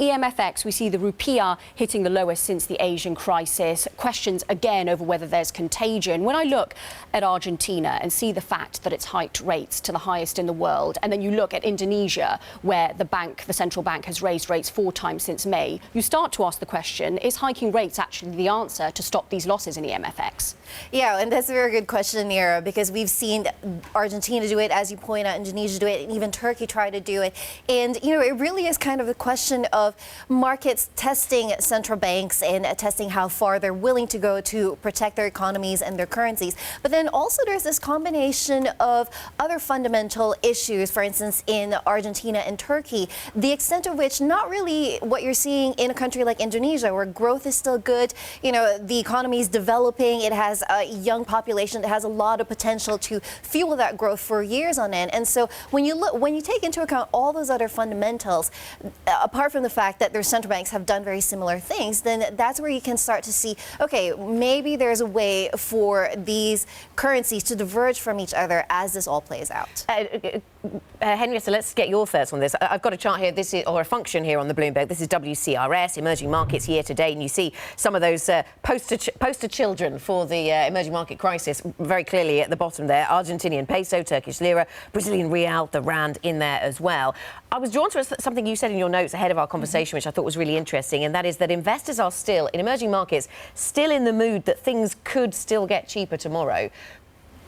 EMFX, we see the Rupiah hitting the lowest since the Asian crisis. Questions again over whether there's contagion. When I look at Argentina and see the fact that it's hiked rates to the highest in the world, and then you look at Indonesia, where the central bank has raised rates 4 times since May, you start to ask the question, is hiking rates actually the answer to stop these losses in EMFX? Yeah, and that's a very good question, Nira, because we've seen Argentina do it, as you point out, Indonesia do it, and even Turkey try to do it. And, you know, it really is kind of a question of markets testing central banks and testing how far they're willing to go to protect their economies and their currencies. But then also there's this combination of other fundamental issues, for instance, in Argentina and Turkey, the extent of which not really what you're seeing in a country like Indonesia, where growth is still good. You know, the economy is developing. It has a young population that has a lot of potential to fuel that growth for years on end. And so when you take into account all those other fundamentals, apart from the fact that their central banks have done very similar things, then that's where you can start to see, okay, maybe there's a way for these currencies to diverge from each other as this all plays out. Henrietta, let's get your thoughts on this. I've got a chart here, or a function here on the Bloomberg. This is WCRS, emerging markets year to date, and you see some of those poster children for the emerging market crisis very clearly at the bottom there. Argentinian peso, Turkish lira, Brazilian real, the rand in there as well. I was drawn to something you said in your notes ahead of our conversation, which I thought was really interesting, and that is that investors are still, in emerging markets, still in the mood that things could still get cheaper tomorrow.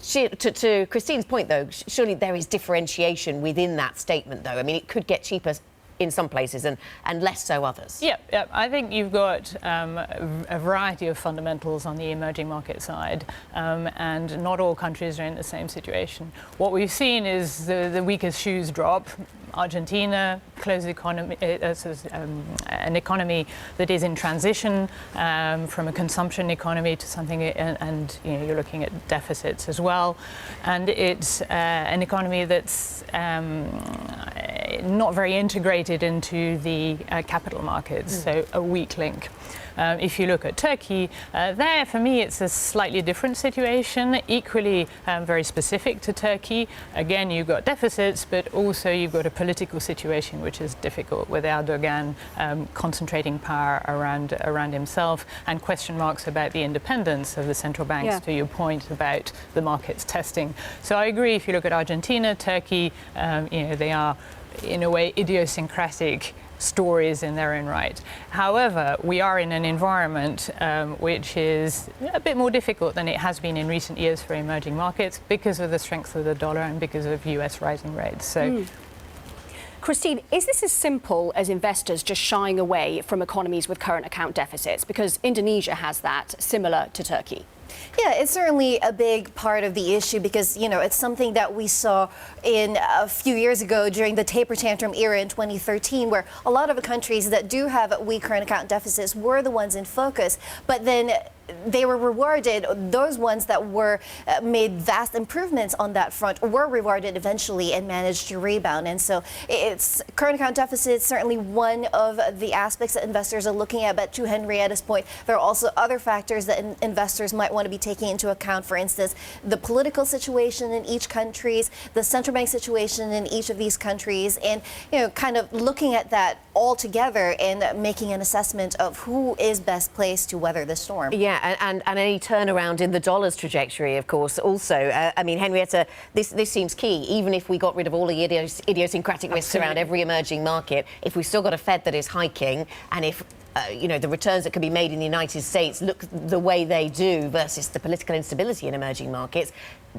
To Kristine's point, though, surely there is differentiation within that statement, though. I mean, it could get cheaper in some places and less so others. Yeah. I think you've got a variety of fundamentals on the emerging market side, and not all countries are in the same situation. What we've seen is the weakest shoes drop. Argentina, closed economy, an economy that is in transition from a consumption economy to something, and you know, you're looking at deficits as well, and it's an economy that's not very integrated into the capital markets, so a weak link. If you look at Turkey, there, for me, it's a slightly different situation, equally very specific to Turkey. Again, you've got deficits, but also you've got a political situation which is difficult, with Erdogan concentrating power around himself, and question marks about the independence of the central banks, to your point about the markets testing. So I agree, if you look at Argentina, Turkey, you know, they are, in a way, idiosyncratic stories in their own right. However, we are in an environment which is a bit more difficult than it has been in recent years for emerging markets because of the strength of the dollar and because of US rising rates. So. Kristine, is this as simple as investors just shying away from economies with current account deficits? Because Indonesia has that, similar to Turkey. Yeah, it's certainly a big part of the issue because, you know, it's something that we saw in a few years ago during the taper tantrum era in 2013, where a lot of the countries that do have weak current account deficits were the ones in focus, but then they were rewarded, those ones that were made vast improvements on that front were rewarded eventually and managed to rebound. And so it's current account deficits, certainly one of the aspects that investors are looking at. But to Henrietta's point, there are also other factors that investors might want to be taking into account. For instance, the political situation in each country, the central bank situation in each of these countries, and, you know, kind of looking at that all together and making an assessment of who is best placed to weather the storm. Yeah, and any turnaround in the dollar's trajectory, of course, also. I mean, Henrietta, this seems key. Even if we got rid of all the idiosyncratic risks around every emerging market, if we've still got a Fed that is hiking, and if you know, the returns that can be made in the United States look the way they do versus the political instability in emerging markets,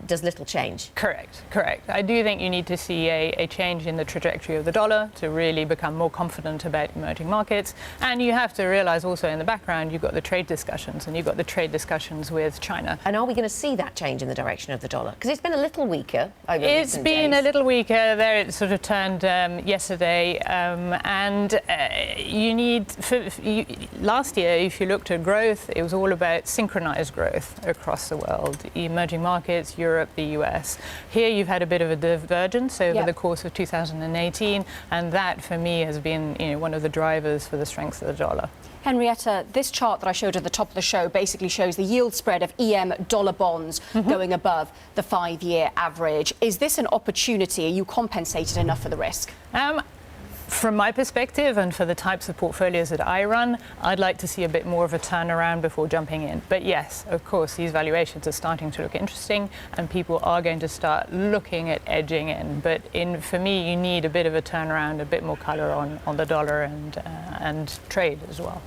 does little change. Correct. I do think you need to see a change in the trajectory of the dollar to really become more confident about emerging markets. And you have to realize also in the background, you've got the trade discussions, and you've got the trade discussions with China. And are we going to see that change in the direction of the dollar? Because it's been a little weaker over recent days. It's been a little weaker. There it sort of turned yesterday. You need, last year, if you looked at growth, it was all about synchronized growth across the world. Emerging markets, Europe, the US. Here you've had a bit of a divergence over the course of 2018, and that for me has been, you know, one of the drivers for the strength of the dollar. Henrietta, this chart that I showed at the top of the show basically shows the yield spread of EM dollar bonds going above the 5-year average. Is this an opportunity? Are you compensated enough for the risk? From my perspective, and for the types of portfolios that I run, I'd like to see a bit more of a turnaround before jumping in. But yes, of course, these valuations are starting to look interesting, and people are going to start looking at edging in. But for me, you need a bit of a turnaround, a bit more color on the dollar and trade as well.